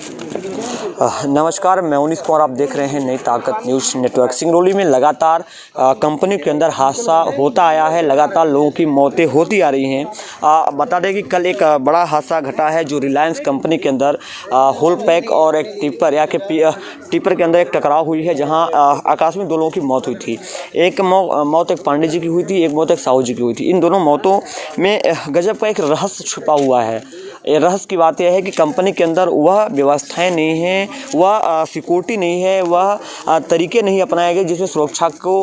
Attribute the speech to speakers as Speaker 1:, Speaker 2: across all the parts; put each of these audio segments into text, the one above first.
Speaker 1: नमस्कार, मैं उनिस कुमार। आप देख रहे हैं नई ताकत न्यूज़ नेटवर्क। सिंगरौली में लगातार कंपनी के अंदर हादसा होता आया है, लगातार लोगों की मौतें होती आ रही हैं। बता दें कि कल एक बड़ा हादसा घटा है जो रिलायंस कंपनी के अंदर होल पैक और एक टिपर के अंदर एक टकराव हुई है, जहां आकस्मिक 2 लोगों की मौत हुई थी। एक मौत एक पांडे जी की हुई थी, एक मौत एक साहू जी की हुई थी। इन दोनों मौतों में गजब का एक रहस्य छुपा हुआ है। ये रहस्य की बात यह है कि कंपनी के अंदर वह व्यवस्थाएं नहीं हैं, वह सिक्योरिटी नहीं है, वह तरीके नहीं अपनाए गए जिससे सुरक्षा को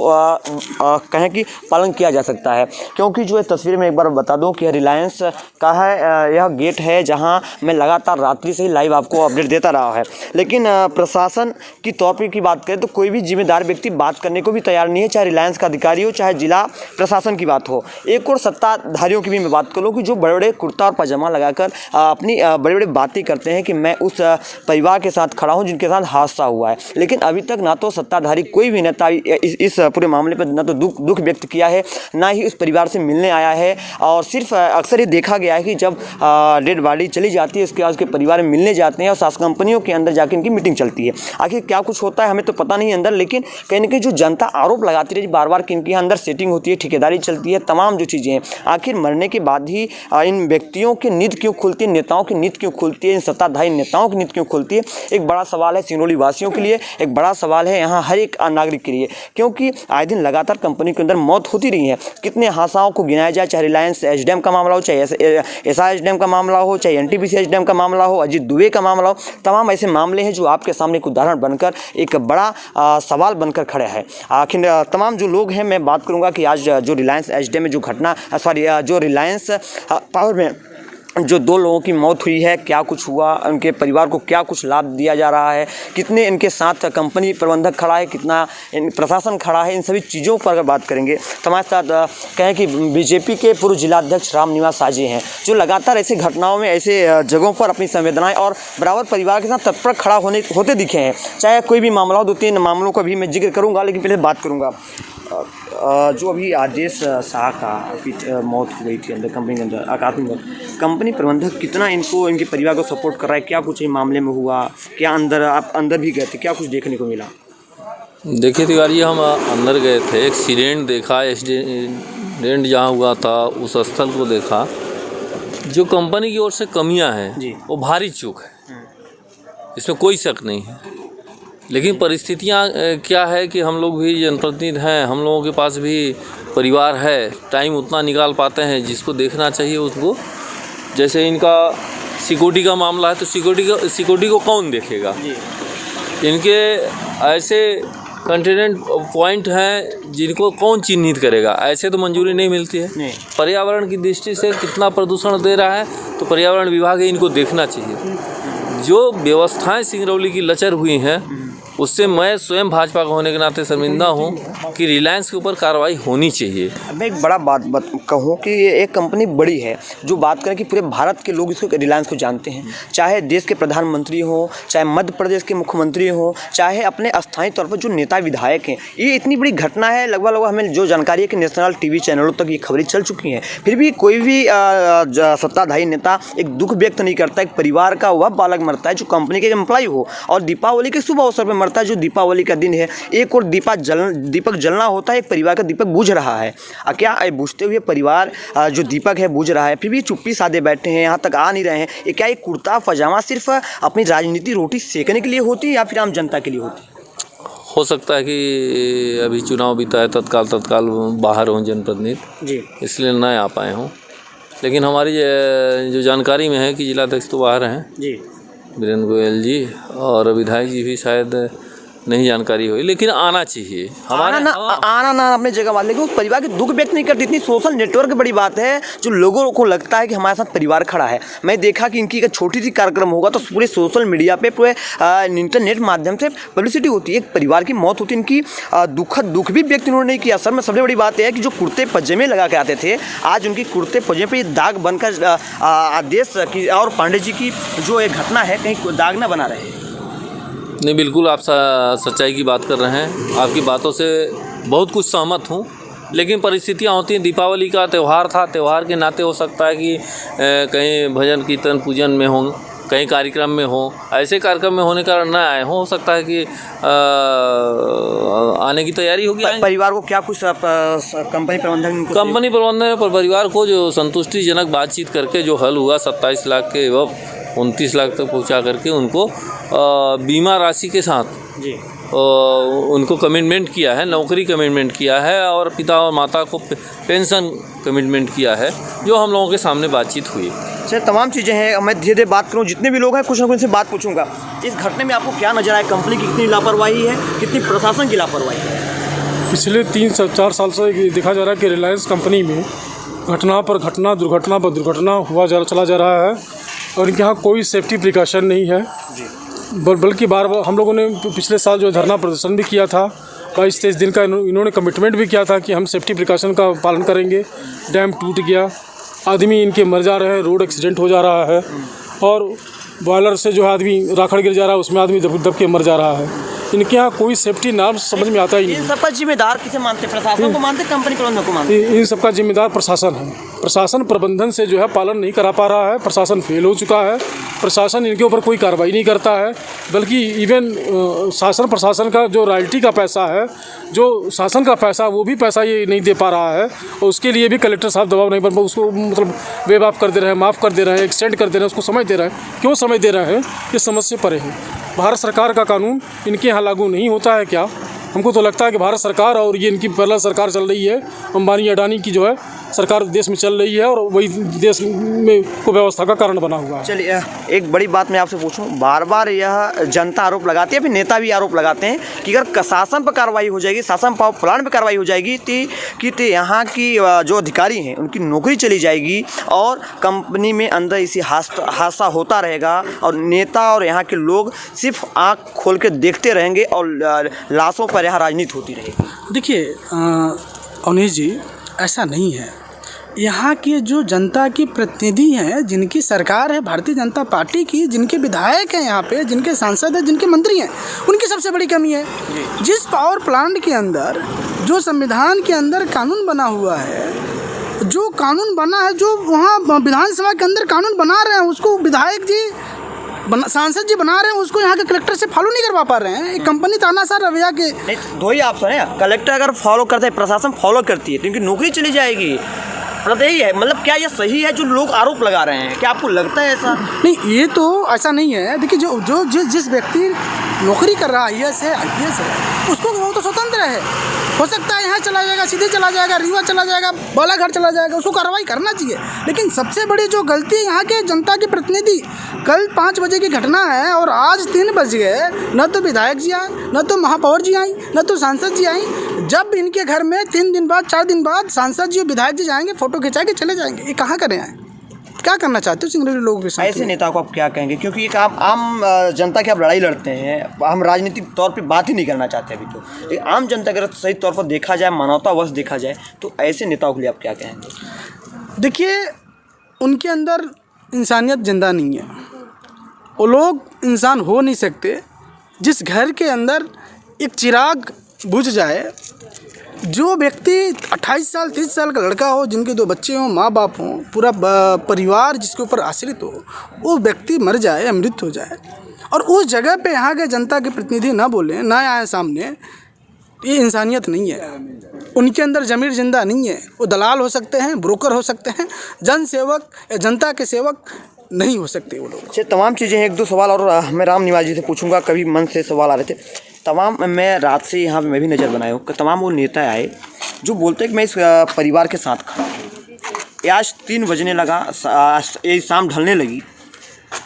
Speaker 1: कहें कि पालन किया जा सकता है। क्योंकि जो है तस्वीर में एक बार बता दूं कि रिलायंस का है यह गेट है, जहां मैं लगातार रात्रि से ही लाइव आपको अपडेट देता रहा है। लेकिन प्रशासन की तौर पर की बात करें तो कोई भी जिम्मेदार व्यक्ति बात करने को भी तैयार नहीं है, चाहे रिलायंस का अधिकारी हो, चाहे जिला प्रशासन की बात हो। एक और सत्ताधारियों की भी मैं बात करूँ कि जो बड़े बड़े कुर्ता और पजामा लगाकर अपनी बड़ी बड़ी बातें करते हैं कि मैं उस परिवार के साथ खड़ा हूं जिनके साथ हादसा हुआ है। लेकिन अभी तक ना तो सत्ताधारी कोई भी नेता इस पूरे मामले पर ना तो दुख व्यक्त किया है, ना ही उस परिवार से मिलने आया है। और सिर्फ अक्सर ये देखा गया है कि जब डेड बॉडी चली जाती है उसके बाद उसके परिवार में मिलने जाते हैं और शासक कंपनियों के अंदर जाकर इनकी मीटिंग चलती है। आखिर क्या कुछ होता है हमें तो पता नहीं अंदर, लेकिन कहीं ना कहीं जो जनता आरोप लगाती रही बार बार कि इनके अंदर सेटिंग होती है, ठेकेदारी चलती है, तमाम जो चीज़ें हैं, आखिर मरने के बाद ही इन व्यक्तियों की नींद क्यों खुलती है, नेताओं की नींद क्यों खुलती है, इन सत्ताधारी नेताओं की नींद क्यों खुलती है? एक बड़ा सवाल है सिंगरौली वासियों के लिए, एक बड़ा सवाल है यहाँ हर एक नागरिक के लिए। क्योंकि आए दिन लगातार कंपनी के अंदर मौत होती रही है। कितने हादसाओं को गिनाया जाए, चाहे रिलायंस एचडीएम का मामला हो, चाहे एसआर एचडीएम का मामला हो, चाहे एनटीपीसी एचडीएम का मामला हो, अजीत दुबे का मामला हो, तमाम ऐसे मामले हैं जो आपके सामने एक उदाहरण बनकर एक बड़ा सवाल बनकर खड़े हैं। आखिर तमाम जो लोग हैं, मैं बात करूँगा कि आज जो रिलायंस एचडीएम में जो घटना जो रिलायंस पावर में जो 2 लोगों की मौत हुई है, क्या कुछ हुआ, उनके परिवार को क्या कुछ लाभ दिया जा रहा है, कितने इनके साथ कंपनी प्रबंधक खड़ा है, कितना प्रशासन खड़ा है, इन सभी चीज़ों पर अगर बात करेंगे तो हमारे साथ कहें कि बीजेपी के पूर्व जिलाध्यक्ष रामनिवास साजी हैं, जो लगातार ऐसी घटनाओं में, ऐसे जगहों पर अपनी संवेदनाएं और बराबर परिवार के साथ तत्पर खड़ा होते दिखे हैं। चाहे कोई भी मामला हो, 2-3 मामलों का भी मैं जिक्र करूँगा, लेकिन पहले बात करूँगा जो अभी आदेश शाह का मौत हो गई थी अंदर कंपनी के अंदर आकस्मिक मौत। कंपनी प्रबंधक कितना इनको, इनके परिवार को सपोर्ट कर रहा है, क्या कुछ मामले में हुआ, क्या आप अंदर भी गए थे, क्या कुछ देखने को मिला?
Speaker 2: देखिए तिवारी, हम अंदर गए थे, एक्सीडेंट देखा, एक्सीडेंट जहाँ हुआ था उस स्थल को देखा। जो कंपनी की ओर से कमियाँ हैं वो भारी चूक है, इसमें कोई शक नहीं है। लेकिन परिस्थितियाँ क्या है कि हम लोग भी जनप्रतिनिधि हैं, हम लोगों के पास भी परिवार है, टाइम उतना निकाल पाते हैं जिसको देखना चाहिए उसको। जैसे इनका सिक्योरिटी का मामला है तो सिक्योरिटी को कौन देखेगा? इनके ऐसे कंटेनेंट पॉइंट हैं जिनको कौन चिन्हित करेगा? ऐसे तो मंजूरी नहीं मिलती है। पर्यावरण की दृष्टि से कितना प्रदूषण दे रहा है तो पर्यावरण विभाग इनको देखना चाहिए। जो व्यवस्थाएं सिंगरौली की लचर हुई हैं उससे मैं स्वयं भाजपा का होने के नाते शर्मिंदा हूँ कि रिलायंस के ऊपर कार्रवाई होनी चाहिए।
Speaker 1: मैं एक बड़ा बात कहूँ कि ये एक कंपनी बड़ी है, जो बात करें कि पूरे भारत के लोग इसको रिलायंस को जानते हैं, चाहे देश के प्रधानमंत्री हो, चाहे मध्य प्रदेश के मुख्यमंत्री हो, चाहे अपने स्थानीय तौर पर जो नेता विधायक हैं। ये इतनी बड़ी घटना है, लगभग हमें जो जानकारी है कि नेशनल टीवी चैनलों तक ये खबरें चल चुकी हैं, फिर भी कोई भी सत्ताधारी नेता एक दुख व्यक्त नहीं करता। एक परिवार का वह बालक मरता है जो कंपनी के एम्प्लॉय हो, और दीपावली के शुभ अवसर पर मरता है, जो दीपावली का दिन है। एक और दीपक जलना होता है, एक परिवार का दीपक बुझ रहा है। क्या बुझते हुए परिवार जो दीपक है बुझ रहा है, फिर भी चुप्पी साधे बैठे हैं, यहाँ तक आ नहीं रहे हैं। ये क्या एक कुर्ता पजामा सिर्फ अपनी राजनीति रोटी सेकने के लिए होती है या फिर आम जनता के लिए होती है?
Speaker 2: हो सकता है कि अभी चुनाव बीता है, तत्काल बाहर हों जनप्रतिनिधि जी, इसलिए न आ पाए हों। लेकिन हमारी जो जानकारी में है कि जिलाध्यक्ष तो बाहर हैं जी, वीरेंद्र गोयल जी, और विधायक जी भी शायद नहीं जानकारी हुई, लेकिन आना चाहिए। आना ना अपने जगह वाले, लेकिन उस परिवार के दुख व्यक्त नहीं करती। इतनी सोशल नेटवर्क बड़ी बात है, जो लोगों को लगता है कि हमारे साथ परिवार खड़ा है। मैं देखा कि इनकी एक छोटी सी कार्यक्रम होगा तो पूरे सोशल मीडिया पे, पूरे इंटरनेट माध्यम से पब्लिसिटी होती है। एक परिवार की मौत होती है, इनकी दुख भी व्यक्त इन्होंने नहीं किया। सर में सबसे बड़ी बात यह है कि जो कुर्ते पजामे लगा के आते थे, आज उनकी कुर्ते पजामे पर दाग बनकर आदेश की और पांडे जी की जो एक घटना है कहीं दाग न बना रहे। नहीं, बिल्कुल आप सच्चाई की बात कर रहे हैं, आपकी बातों से बहुत कुछ सहमत हूँ। लेकिन परिस्थितियाँ होती हैं, दीपावली का त्यौहार था, त्यौहार के नाते हो सकता है कि कहीं भजन कीर्तन पूजन में हों, कहीं कार्यक्रम में हो, ऐसे कार्यक्रम में होने कारण ना आए हो सकता है कि आने की तैयारी होगी।
Speaker 1: परिवार को क्या कुछ कंपनी प्रबंधन
Speaker 2: पर परिवार को जो संतुष्टिजनक बातचीत करके जो हल हुआ 27 लाख के एवं 29 लाख तक पहुंचा करके उनको बीमा राशि के साथ
Speaker 1: जी
Speaker 2: उनको कमिटमेंट किया है, नौकरी कमिटमेंट किया है और पिता और माता को पेंशन कमिटमेंट किया है, जो हम लोगों के सामने बातचीत हुई।
Speaker 1: सर तमाम चीज़ें हैं, मैं धीरे धीरे बात करूँ, जितने भी लोग हैं कुछ ना कुछ से बात पूछूंगा। इस घटने में आपको क्या नजर आया, कंपनी की कितनी लापरवाही है, कितनी प्रशासन की लापरवाही है?
Speaker 3: पिछले 3-4 साल से देखा जा रहा है कि रिलायंस कंपनी में घटना पर घटना, दुर्घटना पर दुर्घटना चला जा रहा है और इनके यहाँ कोई सेफ्टी प्रिकॉशन नहीं है। बल्कि बार बार हम लोगों ने पिछले साल जो धरना प्रदर्शन भी किया था, 22-23 दिन का इन्होंने कमिटमेंट भी किया था कि हम सेफ्टी प्रिकॉशन का पालन करेंगे। डैम टूट गया, आदमी इनके मर जा रहे हैं, रोड एक्सीडेंट हो जा रहा है और बॉयलर से जो है आदमी राखड़ गिर जा रहा है, उसमें आदमी दब के मर जा रहा है। इनके यहाँ कोई सेफ्टी नाम समझ में आता ही नहीं।
Speaker 1: इन सबका जिम्मेदार किसे मानते, प्रशासन को मानते, कंपनी प्रबंधन को मानते?
Speaker 3: इन सबका जिम्मेदार प्रशासन है। प्रशासन प्रबंधन से जो है पालन नहीं करा पा रहा है, प्रशासन फेल हो चुका है, प्रशासन इनके ऊपर कोई कार्रवाई नहीं करता है, बल्कि इवन शासन प्रशासन का जो रॉयल्टी का पैसा है, जो शासन का पैसा, वो भी पैसा ये नहीं दे पा रहा है और उसके लिए भी कलेक्टर साहब दबाव नहीं बन, उसको मतलब वेब ऑफ कर दे रहे हैं, माफ़ कर दे रहे हैं, एक्सटेंड कर दे रहे हैं, उसको समय दे रहे हैं। क्यों समय दे रहे हैं? ये समझ से परे है। भारत सरकार का कानून इनके यहाँ लागू नहीं होता है क्या? हमको तो लगता है कि भारत सरकार और ये इनकी पहला सरकार चल रही है, अंबानी अडानी की जो है सरकार देश में चल रही है और वही देश में को व्यवस्था का कारण बना हुआ है।
Speaker 1: चलिए एक बड़ी बात मैं आपसे पूछूं, बार बार यह जनता आरोप लगाती है, फिर नेता भी आरोप लगाते हैं कि अगर शासन पर कार्रवाई हो जाएगी, शासन पावर प्लांट पर कार्रवाई हो जाएगी कि यहाँ की जो अधिकारी हैं उनकी नौकरी चली जाएगी और कंपनी में अंदर इसी हादसा होता रहेगा और नेता और यहाँ के लोग सिर्फ आँख खोल के देखते रहेंगे और लाशों पर यहाँ राजनीति होती रहेगी।
Speaker 4: देखिए अवनीश जी, ऐसा नहीं है। यहाँ के जो जनता की प्रतिनिधि हैं, जिनकी सरकार है भारतीय जनता पार्टी की, जिनके विधायक हैं यहाँ पे, जिनके सांसद हैं, जिनके मंत्री हैं, उनकी सबसे बड़ी कमी है। जिस पावर प्लांट के अंदर, जो संविधान के अंदर कानून बना हुआ है, जो कानून बना है, जो वहाँ विधानसभा के अंदर कानून बना रहे हैं, उसको विधायक जी सांसद जी बना रहे हैं, उसको यहाँ के कलेक्टर से फॉलो नहीं करवा पा रहे हैं। एक कंपनी तानाशाह रवैया के
Speaker 1: दो ही ऑप्शन है, कलेक्टर अगर फॉलो करता है, प्रशासन फॉलो करती है तो इनकी नौकरी चली जाएगी। मतलब यही है, मतलब क्या ये सही है जो लोग आरोप लगा रहे हैं? क्या आपको लगता है ऐसा?
Speaker 4: नहीं, ये तो ऐसा नहीं है। देखिए जिस व्यक्ति नौकरी कर रहा है, IAS है, उसको वो तो स्वतंत्र है, हो सकता है यहाँ चला जाएगा, सीधे चला जाएगा, रीवा चला जाएगा, बालाघाट चला जाएगा, उसको कार्रवाई करना चाहिए। लेकिन सबसे बड़ी जो गलती यहाँ के जनता के प्रतिनिधि, कल 5 बजे की घटना है और आज 3 बज गए, न तो विधायक जी आए, न तो महापौर जी आई, न तो सांसद जी आई। जब इनके घर में 3 दिन बाद, 4 दिन बाद सांसद जी और विधायक जी जाएंगे, फोटो खिंचा के चले जाएंगे, ये कहाँ करें आए? क्या करना चाहते हो सिंगरेली लोगों के साथ?
Speaker 1: ऐसे नेताओं को आप क्या कहेंगे? क्योंकि एक आम जनता की आप लड़ाई लड़ते हैं, हम राजनीतिक तौर पे बात ही नहीं करना चाहते अभी तो। एक आम जनता अगर सही तौर पर देखा जाए, मानवतावश देखा जाए, तो ऐसे नेताओं के लिए आप क्या कहेंगे?
Speaker 4: देखिए, उनके अंदर इंसानियत जिंदा नहीं है। वो लोग इंसान हो नहीं सकते। जिस घर के अंदर एक चिराग बुझ जाए, जो व्यक्ति 28 साल 30 साल का लड़का हो, जिनके 2 बच्चे हों, माँ बाप हों, पूरा परिवार जिसके ऊपर आश्रित हो, वो व्यक्ति मर जाए, अमृत हो जाए और उस जगह पे यहाँ के जनता के प्रतिनिधि ना बोलें, ना आए सामने, ये इंसानियत नहीं है। उनके अंदर ज़मीर जिंदा नहीं है। वो दलाल हो सकते हैं, ब्रोकर हो सकते हैं, जन सेवक या जनता के सेवक नहीं हो सकते वो लोग।
Speaker 1: अच्छा, तमाम चीज़ें हैं। 1-2 सवाल और मैं राम निवास जी से पूछूंगा, कभी मन से सवाल आ रहे थे तमाम। मैं रात से यहाँ मैं भी नज़र बनाया हूँ, तमाम वो नेता आए जो बोलते हैं कि मैं इस परिवार के साथ खड़ा हूँ। आज 3 बजने लगा, ये शाम ढलने लगी,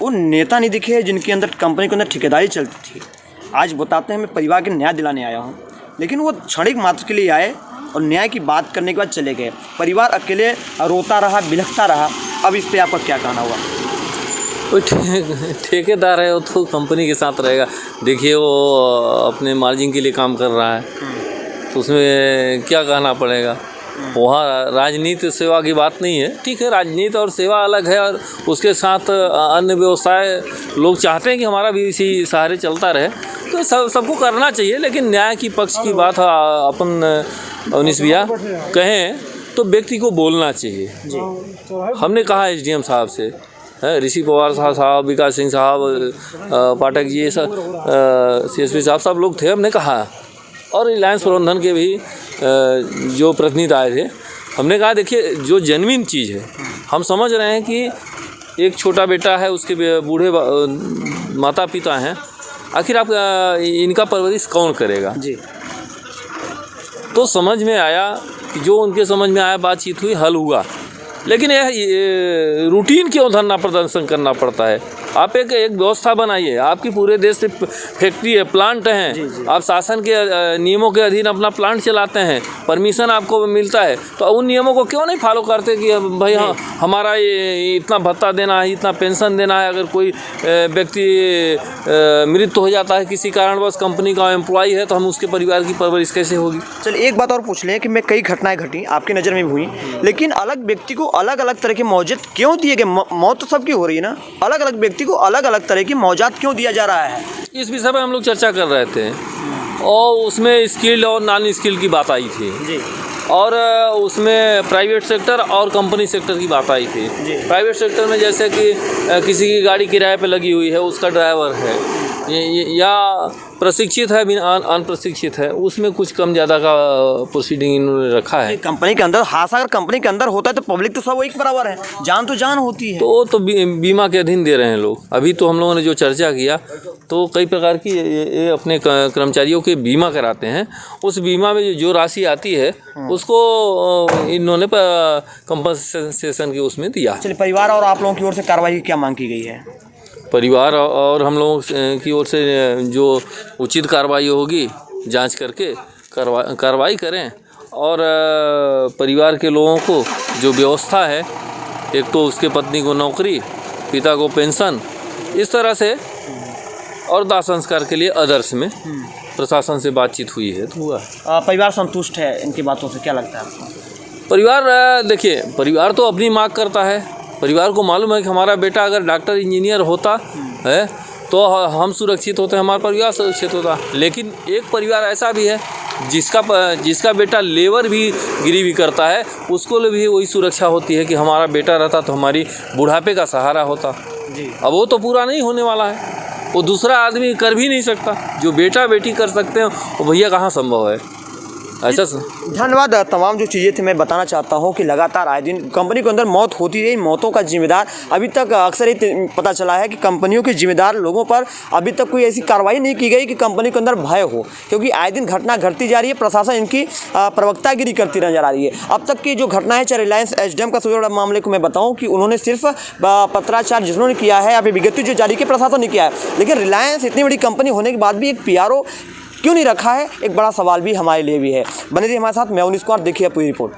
Speaker 1: वो नेता नहीं दिखे जिनके अंदर कंपनी के अंदर ठेकेदारी चलती थी। आज बताते हैं मैं परिवार के न्याय दिलाने आया हूँ, लेकिन वो क्षणिक मात्र के लिए आए और न्याय की बात करने के बाद चले गए। परिवार अकेले रोता रहा, बिलखता रहा। अब इस पर आपका क्या कहना हुआ?
Speaker 2: कोई ठेकेदार है वो तो कंपनी के साथ रहेगा। देखिए, वो अपने मार्जिन के लिए काम कर रहा है, तो उसमें क्या कहना पड़ेगा। वहाँ राजनीति सेवा की बात नहीं है। ठीक है, राजनीति और सेवा अलग है और उसके साथ अन्य व्यवसाय लोग चाहते हैं कि हमारा भी इसी सहारे चलता रहे, तो सबको करना चाहिए। लेकिन न्याय की पक्ष की बात अपन अवनीश भैया कहें तो व्यक्ति को बोलना चाहिए। हमने कहा SDM साहब से है, ऋषि पवार साहब, विकास सिंह साहब, पाठक जी, ये सब CSP साहब, सब लोग थे। हमने कहा, और रिलायंस प्रबंधन के भी जो प्रतिनिधि आए थे, हमने कहा देखिए जो जेन्युइन चीज़ है, हम समझ रहे हैं कि एक छोटा बेटा है, उसके बूढ़े माता पिता हैं, आखिर आप इनका परवरिश कौन करेगा जी। तो समझ में आया कि जो उनके समझ में आया, बातचीत हुई, हल हुआ। लेकिन यह रूटीन क्यों धरना प्रदर्शन करना पड़ता है? आप एक व्यवस्था बनाइए। आपकी पूरे देश से फैक्ट्री है, प्लांट हैं, आप शासन के नियमों के अधीन अपना प्लांट चलाते हैं, परमिशन आपको मिलता है, तो उन नियमों को क्यों नहीं फॉलो करते कि भाई हाँ हमारा ये इतना भत्ता देना है, इतना पेंशन देना है। अगर कोई व्यक्ति मृत्यु हो जाता है किसी कारणवश, कंपनी का एम्प्लॉय है, तो हम उसके परिवार की परवरिश कैसे होगी?
Speaker 1: चलिए एक बात और पूछ लें कि मैं कई घटनाएं घटी आपकी नज़र में भी हुई, लेकिन अलग व्यक्ति को अलग अलग तरह के मौजूद क्यों दिए गए? मौत तो सबकी हो रही है ना, अलग अलग व्यक्ति को अलग अलग तरह की मौजात क्यों दिया जा रहा है?
Speaker 2: इस विषय पर हम लोग चर्चा कर रहे थे, और उसमें स्किल्ड और नॉन स्किल्ड की बात आई थी जी। और उसमें प्राइवेट सेक्टर और कंपनी सेक्टर की बात आई थी। प्राइवेट सेक्टर में जैसे कि किसी की गाड़ी किराए पे लगी हुई है, उसका ड्राइवर है, या प्रशिक्षित है बिना अनप्रशिक्षित है, उसमें कुछ कम ज़्यादा का प्रोसीडिंग इन्होंने रखा है।
Speaker 1: कंपनी के अंदर हादसा अगर कंपनी के अंदर होता है तो पब्लिक तो सब एक बराबर है, जान तो जान होती है।
Speaker 2: तो बीमा के अधीन दे रहे हैं लोग। अभी तो हम लोगों ने जो चर्चा किया, तो कई प्रकार की ये अपने कर्मचारियों के बीमा कराते हैं। उस बीमा में जो राशि आती है उसको इन्होंने कंपनसेशन के उसमें दिया।
Speaker 1: चलिए, परिवार और आप लोगों की ओर से कार्रवाई की क्या मांग की गई है?
Speaker 2: परिवार और हम लोगों की ओर से जो उचित कार्रवाई होगी, जांच करके कार्रवाई करें, और परिवार के लोगों को जो व्यवस्था है, एक तो उसके पत्नी को नौकरी, पिता को पेंशन, इस तरह से, और दाह संस्कार के लिए अदर्श में प्रशासन से बातचीत हुई है तो हुआ।
Speaker 1: परिवार संतुष्ट है इनकी बातों से? क्या लगता है आपको?
Speaker 2: परिवार, देखिए परिवार तो अपनी मांग करता है। परिवार को मालूम है कि हमारा बेटा अगर डॉक्टर इंजीनियर होता है तो हम सुरक्षित होते, हमारा परिवार सुरक्षित होता। लेकिन एक परिवार ऐसा भी है जिसका बेटा लेबर भी गिरी भी करता है, उसको भी वही सुरक्षा होती है कि हमारा बेटा रहता तो हमारी बुढ़ापे का सहारा होता जी। अब वो तो पूरा नहीं होने वाला है, वो दूसरा आदमी कर भी नहीं सकता। जो बेटा बेटी कर सकते हैं वो भैया कहाँ संभव है ऐसा।
Speaker 1: धन्यवाद। तमाम जो चीज़ें थी मैं बताना चाहता हूँ कि लगातार आए दिन कंपनी के अंदर मौत होती रही। मौतों का जिम्मेदार अभी तक अक्सर ही पता चला है कि कंपनियों के जिम्मेदार लोगों पर अभी तक कोई ऐसी कार्रवाई नहीं की गई कि कंपनी के अंदर भय हो, क्योंकि आए दिन घटना घटती जा रही है। प्रशासन इनकी प्रवक्तागिरी करती नजर आ रही है। अब तक की जो घटना है, चाहे रिलायंस एचडीएम का सबसे बड़ा मामले को मैं बताऊँ कि उन्होंने सिर्फ पत्राचार जिन्होंने किया है या फिर विज्ञप्ति जो जारी की प्रशासन ने किया है, लेकिन रिलायंस इतनी बड़ी कंपनी होने के बाद भी एक PRO क्यों नहीं रखा है, एक बड़ा सवाल भी हमारे लिए भी है। बने रहिए हमारे साथ। मैं उनिस कुमार, देखिए पूरी रिपोर्ट।